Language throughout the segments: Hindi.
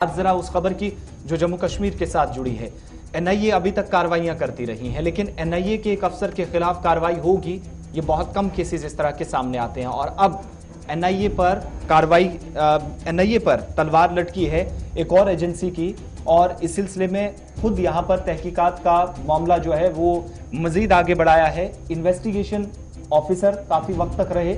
आज जरा उस खबर की जो जम्मू कश्मीर के साथ जुड़ी है। एनआईए अभी तक कार्रवाइयां करती रही हैं, लेकिन एनआईए के एक अफसर के खिलाफ कार्रवाई होगी, ये बहुत कम केसेस इस तरह के सामने आते हैं। और अब एनआईए पर तलवार लटकी है एक और एजेंसी की, और इस सिलसिले में खुद यहां पर तहकीकात का मामला जो है वो मजीद आगे बढ़ाया है। इन्वेस्टिगेशन ऑफिसर काफी वक्त तक रहे,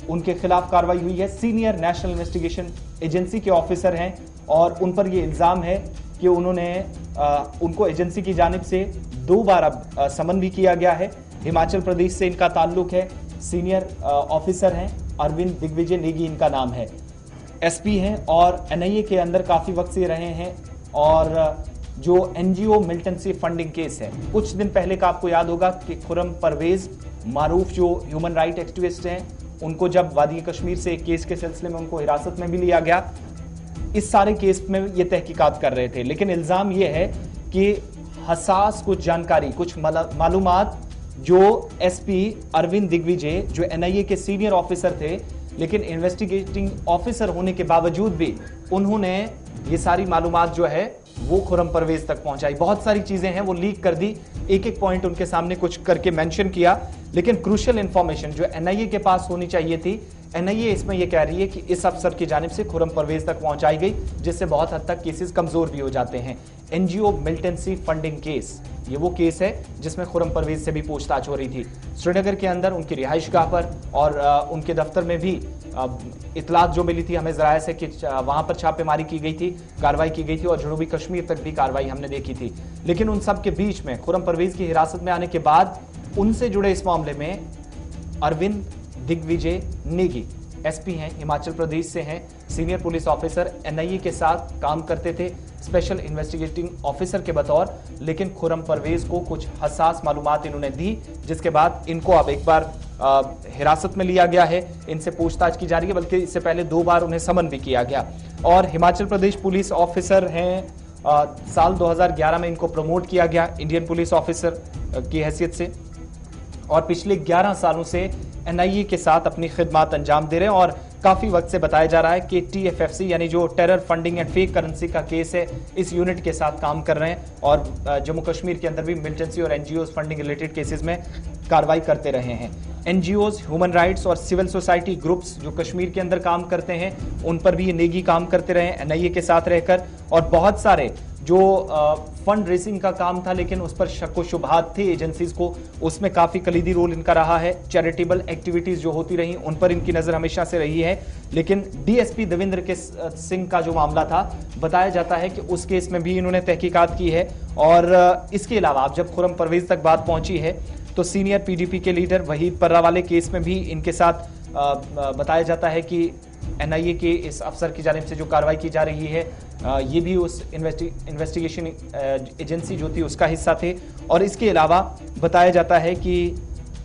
उनके खिलाफ कार्रवाई हुई है। सीनियर नेशनल इन्वेस्टिगेशन एजेंसी के ऑफिसर हैं और उन पर यह इल्जाम है कि उनको एजेंसी की जानिब से 2 बार अब समन भी किया गया है। हिमाचल प्रदेश से इनका ताल्लुक है। सीनियर ऑफिसर हैं, अरविंद दिग्विजय नेगी इनका नाम है, एसपी हैं और एनआईए के अंदर काफी वक्त से रहे हैं। और जो एनजीओ मिलिटेंसी फंडिंग केस है, कुछ दिन पहले का आपको याद होगा कि खुर्रम परवेज मारूफ जो ह्यूमन राइट एक्टिविस्ट हैं, उनको जब वादी कश्मीर से एक केस के सिलसिले में उनको हिरासत में भी लिया गया। इस सारे केस में ये तहकीकात कर रहे थे, लेकिन इल्जाम ये है कि हसास कुछ जानकारी, कुछ मालूमात जो एसपी अरविंद दिग्विजय जो एनआईए के सीनियर ऑफिसर थे, लेकिन इन्वेस्टिगेटिंग ऑफिसर होने के बावजूद भी उन्होंने ये सारी मालूमात जो है वो खुर्रम परवेज तक पहुंचाई। बहुत सारी चीजें हैं वो लीक कर दी, एक एक पॉइंट उनके सामने कुछ करके मेंशन किया, लेकिन क्रूशियल इंफॉर्मेशन जो एनआईए के पास होनी चाहिए थी, एनआईए इसमें यह कह रही है कि इस अफसर की जानिब से खुर्रम परवेज तक पहुंचाई गई, जिससे बहुत हद तक केसेस कमजोर भी हो जाते हैं। एनजीओ मिलिटेंसी फंडिंग केस, ये वो केस है जिसमें खुर्रम परवेज से भी पूछताछ हो रही थी। श्रीनगर के अंदर उनकी रिहाइशगाह पर और उनके दफ्तर में भी इतलात जो मिली थी हमें जराये से कि वहां पर छापेमारी की गई थी, कार्रवाई की गई थी और जनूबी कश्मीर तक भी कार्रवाई हमने देखी थी। लेकिन उन सब के बीच में खुर्रम परवेज की हिरासत में आने के बाद उनसे जुड़े इस मामले में अरविंद दिग्विजय नेगी एसपी हैं, हिमाचल प्रदेश से हैं, सीनियर पुलिस ऑफिसर, एनआईए के साथ काम करते थे स्पेशल इन्वेस्टिगेटिंग ऑफिसर के बतौर। लेकिन खुर्रम परवेज को कुछ हसास मालूमात इन्होंने दी, जिसके बाद इनको अब एक बार हिरासत में लिया गया है, इनसे पूछताछ की जा रही है, बल्कि इससे पहले 2 बार उन्हें समन भी किया गया। और हिमाचल प्रदेश पुलिस ऑफिसर हैं, साल 2011 में इनको प्रमोट किया गया इंडियन पुलिस ऑफिसर की हैसियत से, और पिछले 11 सालों से एनआईए के साथ अपनी खिदमत अंजाम दे रहे हैं। और काफी वक्त से बताया जा रहा है कि टीएफएफसी यानी जो terror funding and fake currency का केस है, इस यूनिट के साथ काम कर रहे हैं और जम्मू कश्मीर के अंदर भी मिलिटेंसी और एनजीओज फंडिंग रिलेटेड केसेस में कार्रवाई करते रहे हैं। एनजीओज, ह्यूमन राइट्स और सिविल सोसाइटी ग्रुप्स जो कश्मीर के अंदर काम करते हैं, उन पर भी ये नेगी काम करते रहे एनआईए के साथ रहकर। और बहुत सारे जो फंड रेसिंग का काम था, लेकिन उस पर शक व शुबहात थे एजेंसीज को, उसमें काफी कलीदी रोल इनका रहा है। चैरिटेबल एक्टिविटीज जो होती रही उन पर इनकी नजर हमेशा से रही है। लेकिन डीएसपी देवेंद्र के सिंह का जो मामला था, बताया जाता है कि उस केस में भी इन्होंने तहकीकात की है। और इसके अलावा अब जब खुर्रम परवेज तक बात पहुंची है, तो सीनियर पीडीपी के लीडर वहीद पर्रा वाले केस में भी इनके साथ बताया जाता है कि एनआईए के इस अफसर की जानिब से जो कार्रवाई की जा रही है, ये भी उस इन्वेस्टिगेशन एजेंसी जो थी उसका हिस्सा थे। और इसके अलावा बताया जाता है कि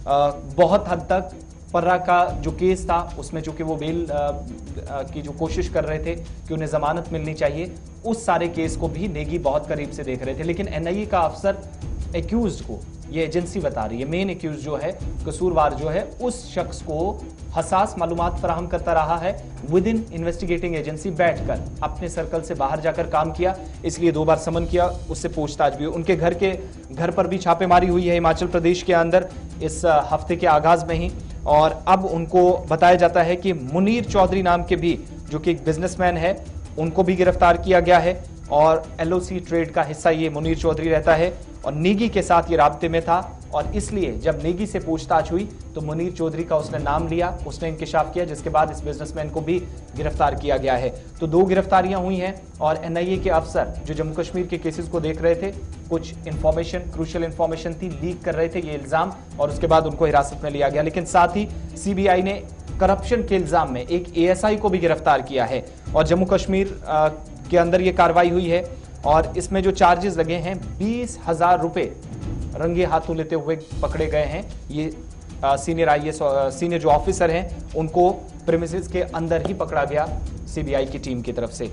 बहुत हद तक पर्रा का जो केस था, उसमें चूंकि वो बेल की जो कोशिश कर रहे थे कि उन्हें जमानत मिलनी चाहिए, उस सारे केस को भी नेगी बहुत करीब से देख रहे थे। लेकिन एनआईए का अफसर एक्यूज्ड को, ये एजेंसी बता रही है, मेन एक्यूज जो है, कसूरवार जो है, उस शख्स को हसास मालूमात फराहम करता रहा है। विद इन इन्वेस्टिगेटिंग एजेंसी बैठकर अपने सर्कल से बाहर जाकर काम किया, इसलिए 2 बार समन किया, उससे पूछताछ भी। उनके घर पर भी छापेमारी हुई है हिमाचल प्रदेश के अंदर इस हफ्ते के आगाज में ही। और अब उनको बताया जाता है कि मुनीर चौधरी नाम के भी, जो कि एक बिजनेसमैन है, उनको भी गिरफ्तार किया गया है। और एलओसी ट्रेड का हिस्सा ये मुनीर चौधरी रहता है और नेगी के साथ ये राब्ते में था। और इसलिए जब नेगी से पूछताछ हुई तो मुनीर चौधरी का उसने नाम लिया, उसने इंकिशाफ किया, जिसके बाद इस बिजनेसमैन को भी गिरफ्तार किया गया है। तो 2 गिरफ्तारियां हुई हैं। और एनआईए के अफसर जो जम्मू कश्मीर के केसेस को देख रहे थे, कुछ इंफॉर्मेशन, क्रूशियल इंफॉर्मेशन थी, लीक कर रहे थे ये इल्जाम, और उसके बाद उनको हिरासत में लिया गया। लेकिन साथ ही सीबीआई ने करप्शन के इल्जाम में एक एएसआई को भी गिरफ्तार किया है। और जम्मू कश्मीर के अंदर ये कार्रवाई हुई है और इसमें जो चार्जेस लगे हैं, 20,000 रुपए रंगे हाथों लेते हुए पकड़े गए हैं। ये सीनियर आईएएस सीनियर जो ऑफिसर हैं, उनको प्रेमिसेस के अंदर ही पकड़ा गया सीबीआई की टीम की तरफ से।